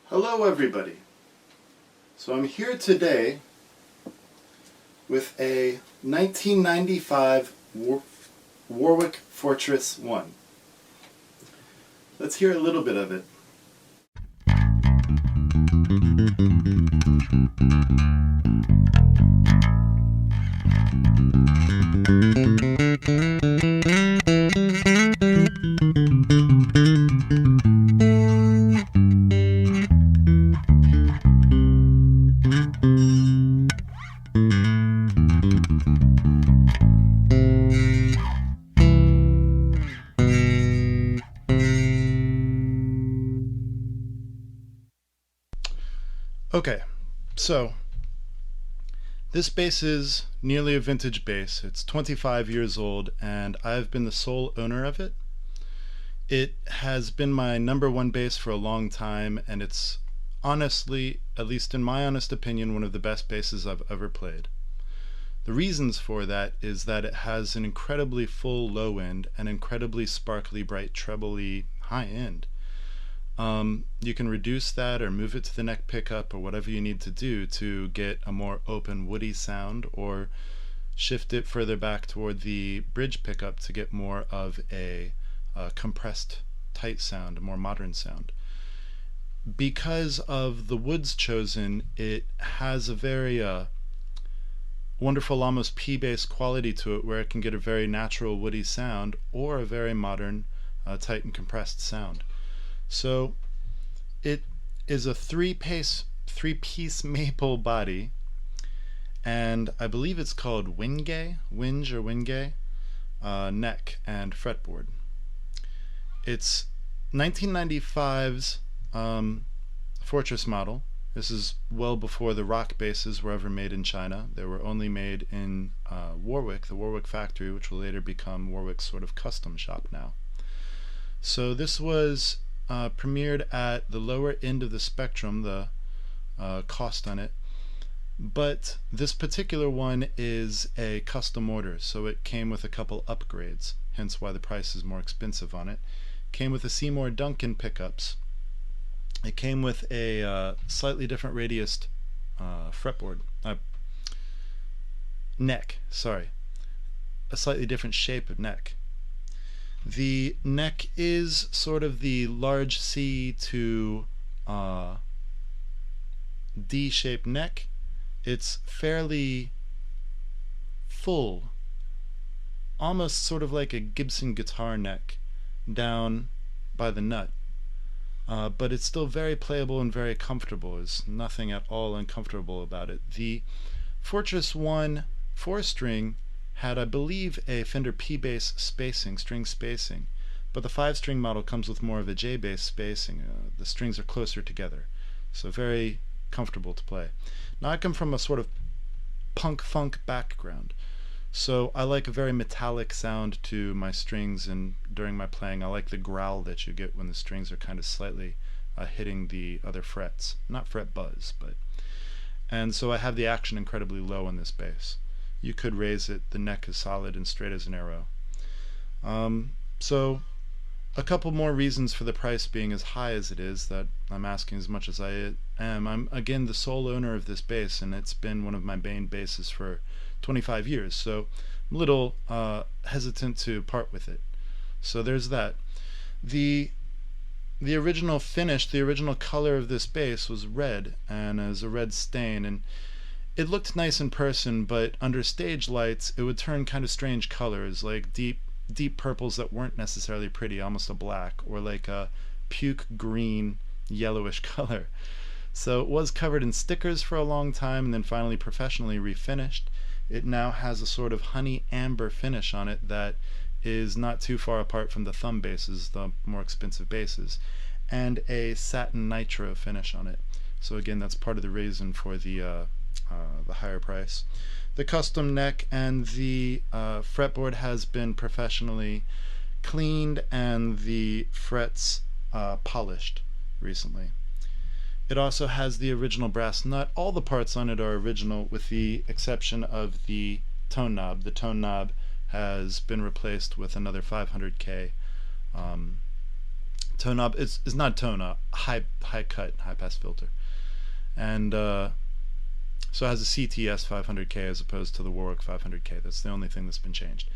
Hello everybody. So I'm here today with a 1995 Warwick Fortress One. Let's hear a little bit of it. Okay, so this bass is nearly a vintage bass. It's 25 years old and I've been the sole owner of it. It has been my #1 bass for a long time, and it's honestly, at least in my honest opinion, one of the best basses I've ever played. The reasons for that is that it has an incredibly full low end and incredibly sparkly, bright, trebly high end. You can reduce that or move it to the neck pickup or whatever you need to do to get a more open, woody sound, or shift it further back toward the bridge pickup to get more of a compressed, tight sound, a more modern sound. Because of the woods chosen, it has a very wonderful, almost P-bass quality to it, where it can get a very natural, woody sound or a very modern, tight and compressed sound. So it is a three-piece maple body, and I believe it's called winge neck and fretboard. It's 1995's Fortress model. This is well before the rock basses were ever made in China. They were only made in Warwick, the Warwick factory, which will later become Warwick's sort of custom shop now. So this was premiered at the lower end of the spectrum, the cost on it, but this particular one is a custom order, so it came with a couple upgrades, hence why the price is more expensive on it. Came with the Seymour Duncan pickups. It came with a slightly different radiused fretboard, neck, sorry, a slightly different shape of neck. The neck is sort of the large C to D-shaped neck. It's fairly full, almost sort of like a Gibson guitar neck down by the nut. But it's still very playable and very comfortable. There's nothing at all uncomfortable about it. The Fortress One 4-string had, I believe, a Fender P-bass spacing, string spacing, but the 5-string model comes with more of a J-bass spacing. The strings are closer together, so very comfortable to play. Now I come from a sort of punk-funk background, so I like a very metallic sound to my strings, and during my playing I like the growl that you get when the strings are kind of slightly hitting the other frets. Not fret buzz, but... And so I have the action incredibly low on this bass. You could raise it, the neck is solid and straight as an arrow. So a couple more reasons for the price being as high as it is, that I'm asking as much as I am. I'm again the sole owner of this bass, and it's been one of my main basses for 25 years, so I'm a little hesitant to part with it. So there's that. The original finish, the original color of this bass was red, and as a red stain, and it looked nice in person, but under stage lights it would turn kind of strange colors, like deep purples that weren't necessarily pretty, almost a black, or like a puke green yellowish color. So it was covered in stickers for a long time, and then finally professionally refinished. It now has a sort of honey amber finish on it that is not too far apart from the thumb basses, the more expensive basses, and a satin nitro finish on it. So again, that's part of the reason for the higher price. The custom neck and the fretboard has been professionally cleaned, and the frets polished recently. It also has the original brass nut. All the parts on it are original with the exception of the tone knob. The tone knob has been replaced with another 500K tone knob. It's not tone knob, high cut, high pass filter, and so it has a CTS 500K as opposed to the Warwick 500K. That's the only thing that's been changed.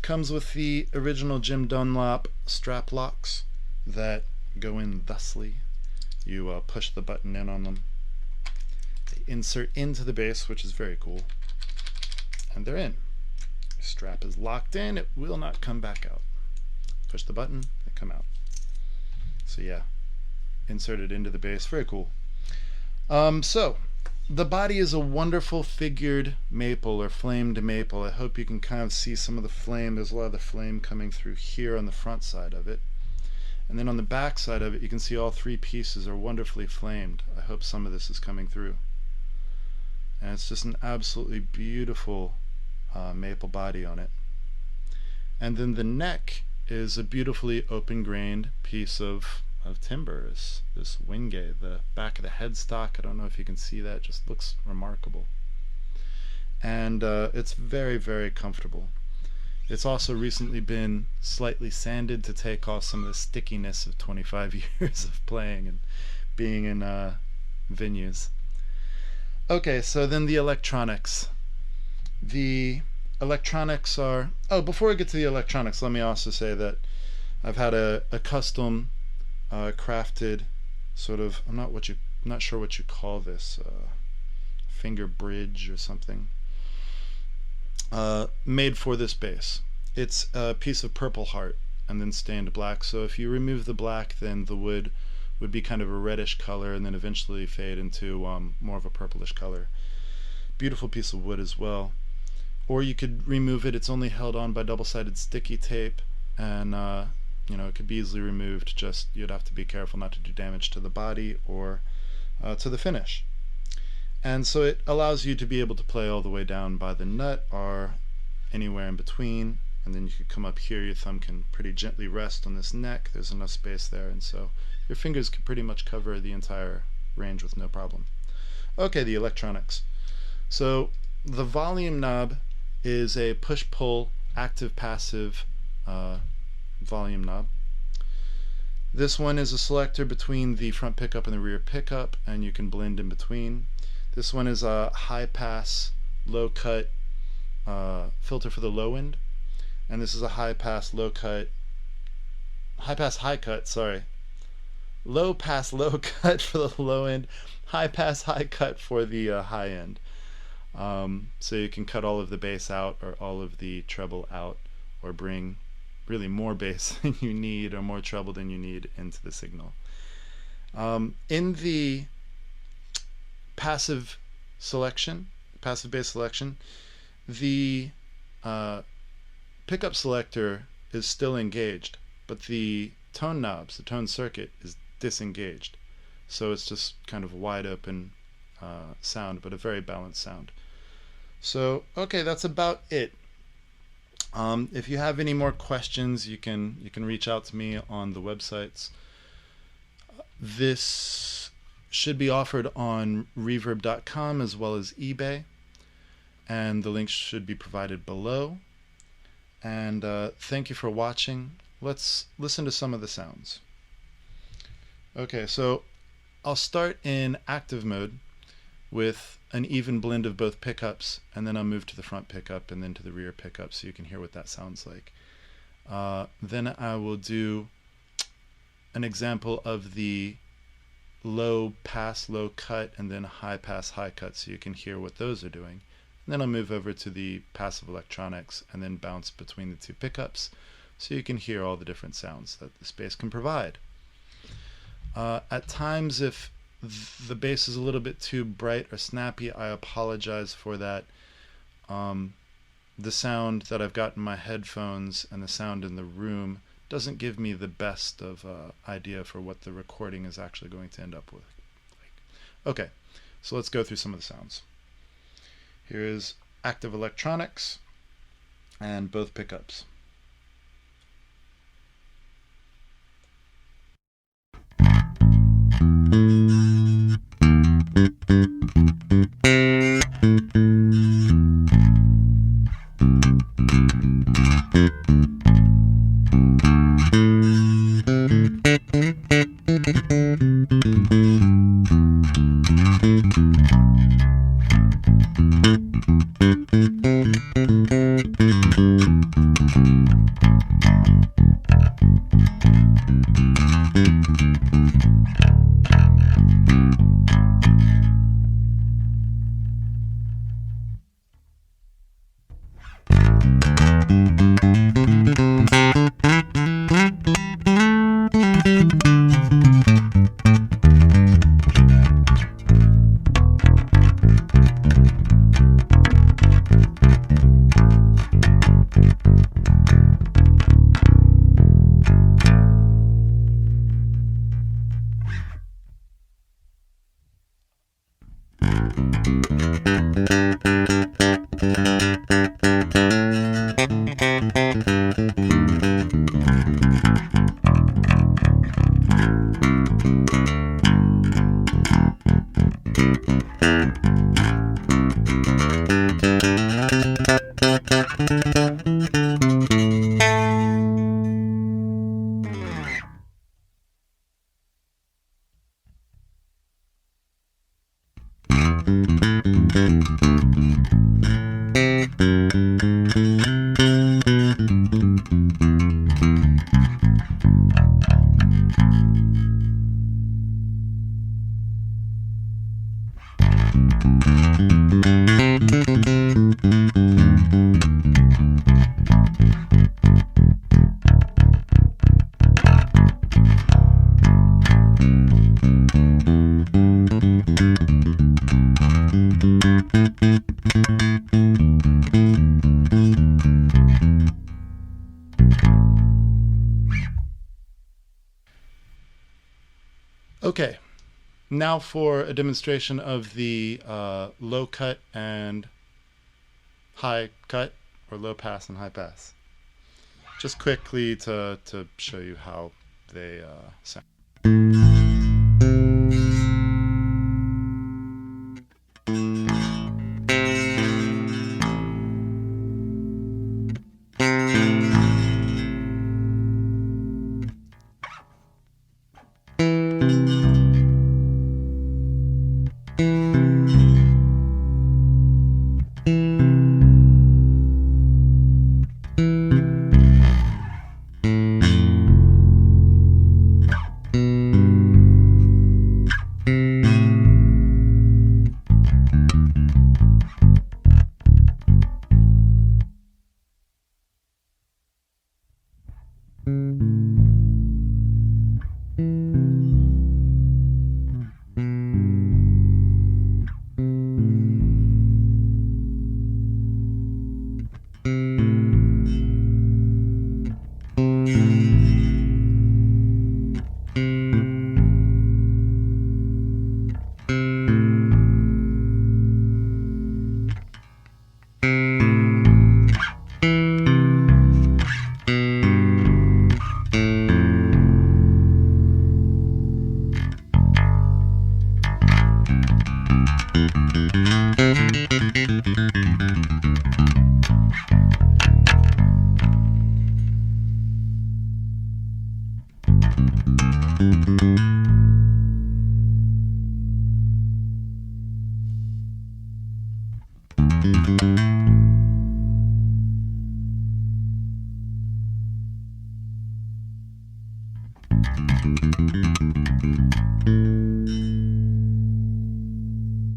Comes with the original Jim Dunlop strap locks that go in thusly. You push the button in on them. They insert into the base, which is very cool, and they're in. The strap is locked in. It will not come back out. Push the button, they come out. So yeah, inserted into the base. Very cool. So the body is a wonderful figured maple or flamed maple. I hope you can kind of see some of the flame. There's a lot of the flame coming through here on the front side of it. And then on the back side of it, you can see all three pieces are wonderfully flamed. I hope some of this is coming through. And it's just an absolutely beautiful maple body on it. And then the neck is a beautifully open-grained piece of timber. This wingate, the back of the headstock, I don't know if you can see that, just looks remarkable. And it's very, very comfortable. It's also recently been slightly sanded to take off some of the stickiness of 25 years of playing and being in venues. Okay, so then the electronics. The electronics are... Oh, before we get to the electronics, let me also say that I've had a custom crafted sort of... I'm not sure what you call this. Finger bridge or something. Made for this bass. It's a piece of purple heart and then stained black. So if you remove the black, then the wood would be kind of a reddish color and then eventually fade into more of a purplish color. Beautiful piece of wood as well. Or you could remove it. It's only held on by double-sided sticky tape, and it could be easily removed. Just you'd have to be careful not to do damage to the body or to the finish. And so it allows you to be able to play all the way down by the nut or anywhere in between, and then you could come up here. Your thumb can pretty gently rest on this neck. There's enough space there, and so your fingers can pretty much cover the entire range with no problem. Okay, the electronics. So the volume knob is a push-pull active-passive volume knob. This one is a selector between the front pickup and the rear pickup, and you can blend in between. This one is a high-pass, low-cut filter for the low end, and this is a high-pass, low-cut, high-pass, high-cut, sorry. Low-pass, low-cut for the low end, high-pass, high-cut for the high end. So you can cut all of the bass out or all of the treble out, or bring really more bass than you need or more treble than you need into the signal. In the passive bass selection, the pickup selector is still engaged, but the tone knobs, the tone circuit, is disengaged. So it's just kind of a wide open sound, but a very balanced sound. So okay, that's about it. If you have any more questions, you can reach out to me on the websites. This should be offered on reverb.com as well as eBay, and the links should be provided below. And thank you for watching. Let's listen to some of the sounds. Okay, so I'll start in active mode with an even blend of both pickups, and then I'll move to the front pickup and then to the rear pickup so you can hear what that sounds like. Then I will do an example of the low pass, low cut, and then high pass, high cut so you can hear what those are doing. And then I'll move over to the passive electronics and then bounce between the two pickups so you can hear all the different sounds that the bass can provide. At times, if the bass is a little bit too bright or snappy, I apologize for that. The sound that I've got in my headphones and the sound in the room doesn't give me the best of idea for what the recording is actually going to end up with. Okay, so let's go through some of the sounds. Here is active electronics and both pickups. Okay, now for a demonstration of the low cut and high cut, or low pass and high pass. Just quickly to show you how they sound.